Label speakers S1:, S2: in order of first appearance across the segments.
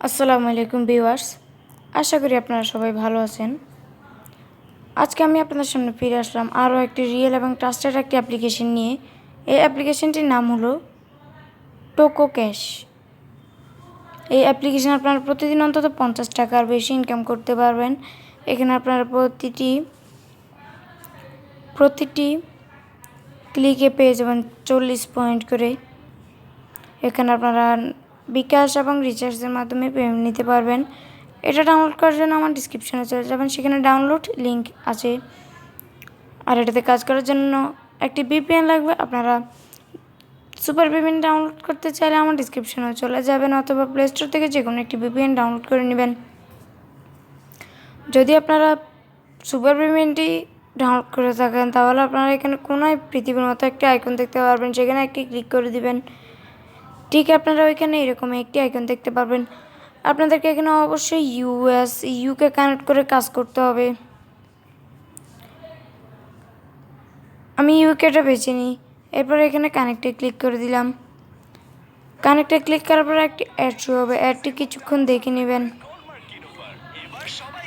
S1: আসসালামু আলাইকুম ভিউয়ার্স, আশা করি আপনারা সবাই ভালো আছেন। আজকে আমি আপনাদের সামনে ফিরে আসলাম আরও একটি রিয়েল এবং ট্রাস্টেড একটি অ্যাপ্লিকেশন নিয়ে। এই অ্যাপ্লিকেশনটির নাম হলো টোকো ক্যাশ। এই অ্যাপ্লিকেশন আপনারা প্রতিদিন অন্তত 50 টাকার বেশি ইনকাম করতে পারবেন। এখানে আপনারা প্রতিটি ক্লিকে পেয়ে যাবেন 40 পয়েন্ট করে। এখানে আপনারা বিকাশ এবং রিচার্জের মাধ্যমে পেমেন্ট নিতে পারবেন। এটা ডাউনলোড করার জন্য আমার ডিসক্রিপশনে চলে যাবেন, সেখানে ডাউনলোড লিঙ্ক আছে। আর এটাতে কাজ করার জন্য একটি VPN লাগবে। আপনারা সুপার VPN ডাউনলোড করতে চাইলে আমার ডিসক্রিপশনে চলে যাবেন অথবা প্লে স্টোর থেকে যে কোনো একটি VPN ডাউনলোড করে নেবেন। যদি আপনারা সুপার VPNটি ডাউনলোড করে থাকেন তাহলে আপনারা এখানে কোনায় পৃথিবীর মতো একটি আইকন দেখতে পারবেন, সেখানে একটি ক্লিক করে দিবেন। ঠিক আপনারা ওইখানে এরকম একটি আইকন দেখতে পারবেন। আপনাদেরকে এখানে অবশ্যই ইউকে কানেক্ট করে কাজ করতে হবে। আমি ইউকেটা বেছে নিই। এরপর এখানে কানেক্টে ক্লিক করে দিলাম। কানেক্টে ক্লিক করার পর একটি অ্যাড শুরু হবে। অ্যাডটি কিছুক্ষণ দেখে নেবেন।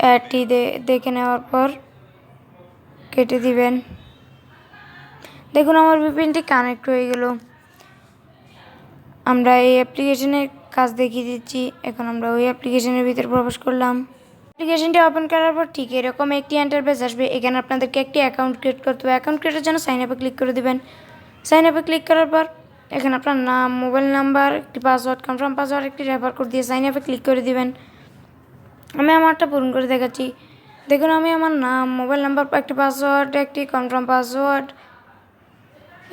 S1: অ্যাডটি দেখে নেওয়ার পর কেটে দিবেন। দেখুন আমার VPNটি কানেক্ট হয়ে গেল। আমরা এই অ্যাপ্লিকেশনের কাজ দেখিয়ে দিচ্ছি। এখন আমরা ওই অ্যাপ্লিকেশনের ভিতরে প্রবেশ করলাম। অ্যাপ্লিকেশনটি ওপেন করার পর ঠিক এরকম একটি ইন্টারফেস আসবে। এখানে আপনাদেরকে একটি অ্যাকাউন্ট ক্রিয়েট করতে হবে। অ্যাকাউন্ট ক্রিয়েটের জন্য সাইন আপে ক্লিক করে দেবেন। সাইন আপে ক্লিক করার পর এখানে আপনার নাম, মোবাইল নাম্বার, একটি পাসওয়ার্ড, কনফার্ম পাসওয়ার্ড, একটি রেফার কোড দিয়ে সাইন আপে ক্লিক করে দিবেন। আমি আমারটা পূরণ করে দেখাচ্ছি। দেখুন আমি আমার নাম, মোবাইল নাম্বার, একটি পাসওয়ার্ড, একটি কনফার্ম পাসওয়ার্ড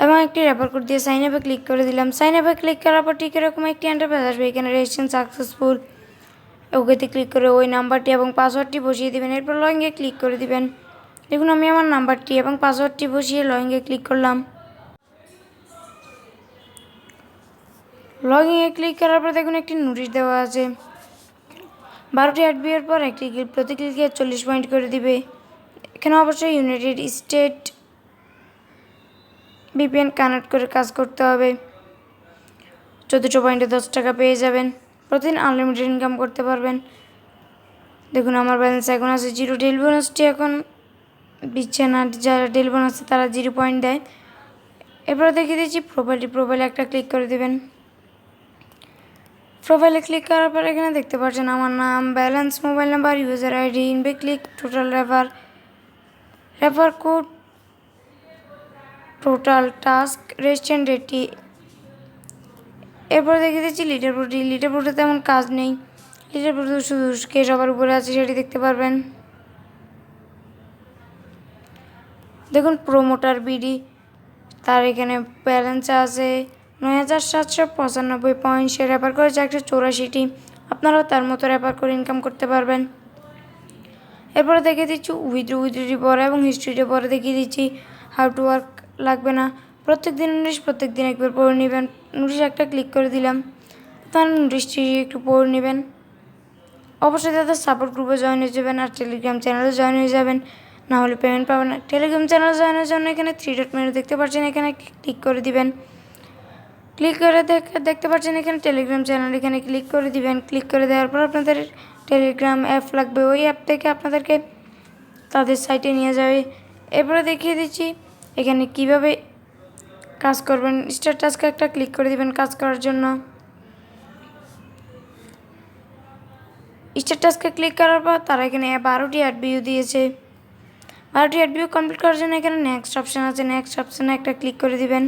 S1: এবং একটি রেফার কোড দিয়ে সাইন আপে ক্লিক করে দিলাম। সাইন আপে ক্লিক করার পর ঠিক এরকম একটি ইন্টারফেস আসবে। এখানে রেজিস্ট্রেশন সাকসেসফুল, ওকেতে ক্লিক করে ওই নাম্বারটি এবং পাসওয়ার্ডটি বসিয়ে দেবেন। এরপর লগইনে ক্লিক করে দিবেন। দেখুন আমি আমার নাম্বারটি এবং পাসওয়ার্ডটি বসিয়ে লগইনে ক্লিক করলাম। লগইনে ক্লিক করার পর দেখুন একটি নোটিশ দেওয়া আছে। 12টি অ্যাড বিয়ের পর একটি প্রতি ক্লিকে 40 পয়েন্ট করে দিবে। এখানে অবশ্যই ইউনাইটেড স্টেট VPN কানেক্ট করে কাজ করতে হবে। 1400 পয়েন্টে 10 টাকা পেয়ে যাবেন। প্রতিদিন আনলিমিটেড ইনকাম করতে পারবেন। দেখুন আমার ব্যালেন্স এখন আছে 0। ডেল বোনাসটি এখন দিচ্ছে না, যারা ডেল বোনাস আছে তারা 0 পয়েন্ট দেয়। এরপরে দেখিয়ে দিচ্ছি প্রোফাইলে একটা ক্লিক করে দেবেন। প্রোফাইলে ক্লিক করার পর এখানে দেখতে পাচ্ছেন আমার নাম, balance, mobile number, user ID, invite click, total refer code, total task, registration ডেটটি। এরপরে দেখিয়ে দিচ্ছি লিডারবোর্ডে তেমন কাজ নেই। লিডারবোর্ডে শুধু কে সবার উপরে আছে সেটি দেখতে পারবেন। দেখুন প্রোমোটার বিডি, তার এখানে ব্যালেন্স আছে 9795 পয়েন্ট। সে রেফার করেছে 184টি। আপনারাও তার মতো রেফার করে ইনকাম করতে পারবেন। এরপরে দেখিয়ে দিচ্ছি উইথড্রোটি পরে এবং হিস্ট্রিটা পরে দেখিয়ে দিচ্ছি। হাউ টু ওয়ার্ক লাগবে না। প্রত্যেক দিন একবার পড়ে নেবেন। নোটিশ একটা ক্লিক করে দিলাম। তার নোটিশটি একটু পড়ে নেবেন। অবশ্যই তাদের সাপোর্ট গ্রুপে জয়েন হয়ে যাবেন আর টেলিগ্রাম চ্যানেলে জয়েন হয়ে যাবেন, না হলে পেমেন্ট পাবেন না। টেলিগ্রাম চ্যানেল জয়েনের জন্য এখানে 3 ডট মেনু দেখতে পাচ্ছেন, এখানে ক্লিক করে দিবেন। ক্লিক করে দেখতে পাচ্ছেন এখানে টেলিগ্রাম চ্যানেল, এখানে ক্লিক করে দিবেন। ক্লিক করে দেওয়ার পর আপনাদের টেলিগ্রাম অ্যাপ লাগবে। ওই অ্যাপ থেকে আপনাদেরকে তাদের সাইটে নিয়ে যাবে। এরপরে দেখিয়ে দিচ্ছি এখানে কিভাবে কাজ করবেন। স্টার্ট টাস্কে একটা ক্লিক করে দিবেন কাজ করার জন্য। স্টার্ট টাস্কে ক্লিক করার পর তারা এখানে 12টি অ্যাড ভিউ দিয়েছে। 12টি অ্যাড ভিউ কমপ্লিট করার জন্য এখানে নেক্সট অপশান আছে। নেক্সট অপশানে একটা ক্লিক করে দিবেন।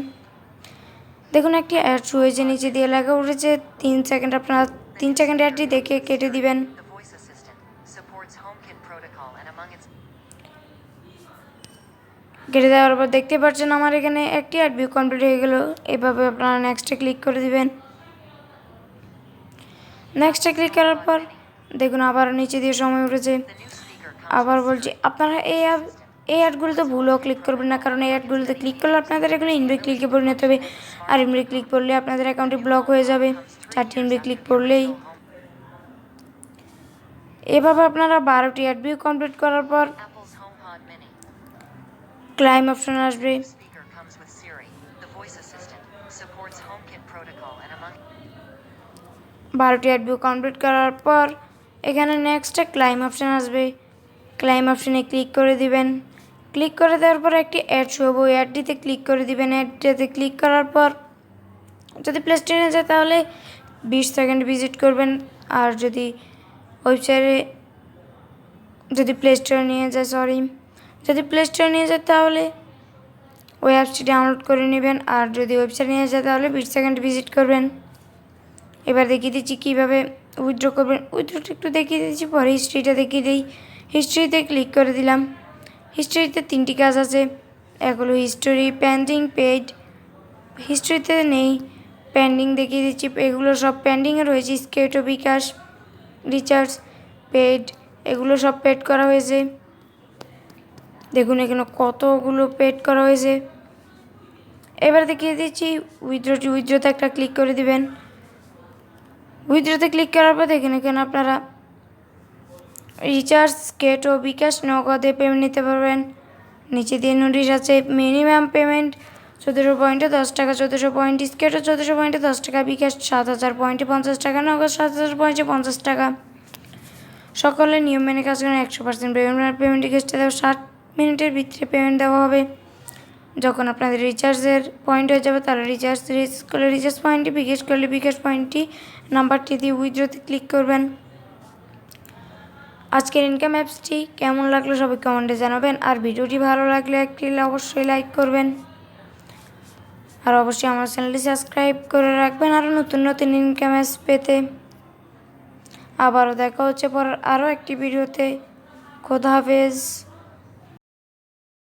S1: দেখুন একটি অ্যাড শুরু হয়েছে, নিচে দিয়ে লেখা উঠেছে 3 সেকেন্ড। আপনারা 3 সেকেন্ড অ্যাডটি দেখে কেটে দিবেন। কেটে দেওয়ার পর দেখতে পাচ্ছেন আমার এখানে একটি অ্যাড ভিউ কমপ্লিট হয়ে গেল। এভাবে আপনারা নেক্সটে ক্লিক করে দিবেন। নেক্সটে ক্লিক করার পর দেখুন আবার নিচে দিয়ে সময় উঠেছে। আবার বলছি আপনারা এই অ্যাডগুলোতে ভুলও ক্লিক করবেন না, কারণ এই অ্যাডগুলোতে ক্লিক করলে আপনাদের এগুলো ইনভে ক্লিকে পরিণত হবে। আর ইনভে ক্লিক করলে আপনাদের অ্যাকাউন্টটি ব্লক হয়ে যাবে 4টি ইনভে ক্লিক করলেই। এভাবে আপনারা 12টি অ্যাড ভিউ কমপ্লিট করার পর ক্লাইম অপশন আসবে। 12টি অ্যাড ভিউ কমপ্লিট করার পর এখানে নেক্সটে ক্লাইম অপশান আসবে। ক্লাইম অপশানে ক্লিক করে দিবেন। ক্লিক করে দেওয়ার পর একটি অ্যাড শো হবে, ওই অ্যাডটিতে ক্লিক করে দিবেন। অ্যাডটিতে ক্লিক করার পর যদি প্লে স্টোরে নিয়ে যায় তাহলে 20 সেকেন্ড ভিজিট করবেন, আর যদি ওয়েবসাইটে যদি প্লে স্টোরে নিয়ে যায় যদি প্লে স্টোরে নিয়ে যায় তাহলে ওই অ্যাপসটি ডাউনলোড করে নেবেন, আর যদি ওয়েবসাইটে নিয়ে যায় তাহলে 20 সেকেন্ড ভিজিট করবেন। এবার দেখিয়ে দিচ্ছি কীভাবে উইথড্র করবেন। উইথড্রটা একটু দেখিয়ে দিচ্ছি, পরে হিস্ট্রিটা দেখিয়ে দিই। হিস্ট্রিতে ক্লিক করে দিলাম। হিস্ট্রিতে 3টি কাজ আছে, এক হলো হিস্টোরি, পেন্ডিং, পেইড। হিস্ট্রিতে নেই, পেন্ডিং দেখিয়ে দিচ্ছি। এগুলো সব পেন্ডিংয়ে রয়েছে। স্কেট ও বিকাশ, রিচার্জ, পেইড, এগুলো সব পেড করা হয়েছে। দেখুন এখানে কতগুলো পেড করা হয়েছে। এবার দেখিয়ে দিচ্ছি উইথড্রোতে একটা ক্লিক করে দিবেন। উইথড্রোতে ক্লিক করার পর দেখেন এখানে আপনারা রিচার্জ, স্কেট ও বিকাশ নগদে পেমেন্ট নিতে পারবেন। নিচে দিয়ে নোটিশ আছে, মিনিমাম পেমেন্ট 1400 পয়েন্টে 10 টাকা, 1400 পয়েন্ট স্কেট ও 1400 পয়েন্টে 10 টাকা, বিকাশ 7000 পয়েন্টে 50 টাকা, নগদ 7000 পয়েন্টে 50 টাকা। সকলে নিয়ম মেনে কাজ করেন। 100% পেমেন্ট রিকোয়েস্টে দেওয়া 60 মিনিটের ভিতরে পেমেন্ট দেওয়া হবে। যখন আপনাদের রিচার্জের পয়েন্ট হয়ে যাবে তাহলে রিচার্জ করলে রিচার্জ পয়েন্টটি, বিকাশ করলে বিকাশ পয়েন্টটি, নাম্বারটি দিয়ে উইথড্রোতে ক্লিক করবেন। আজকের ইনকাম অ্যাপসটি কেমন লাগলো সবাই কমেন্টে জানাবেন, আর ভিডিওটি ভালো লাগলে একটি অবশ্যই লাইক করবেন, আর অবশ্যই আমার চ্যানেলটি সাবস্ক্রাইব করে রাখবেন আরও নতুন নতুন ইনকাম অ্যাপস পেতে। আবারও দেখা হচ্ছে পরের আরও একটি ভিডিওতে। খোদা হাফেজ।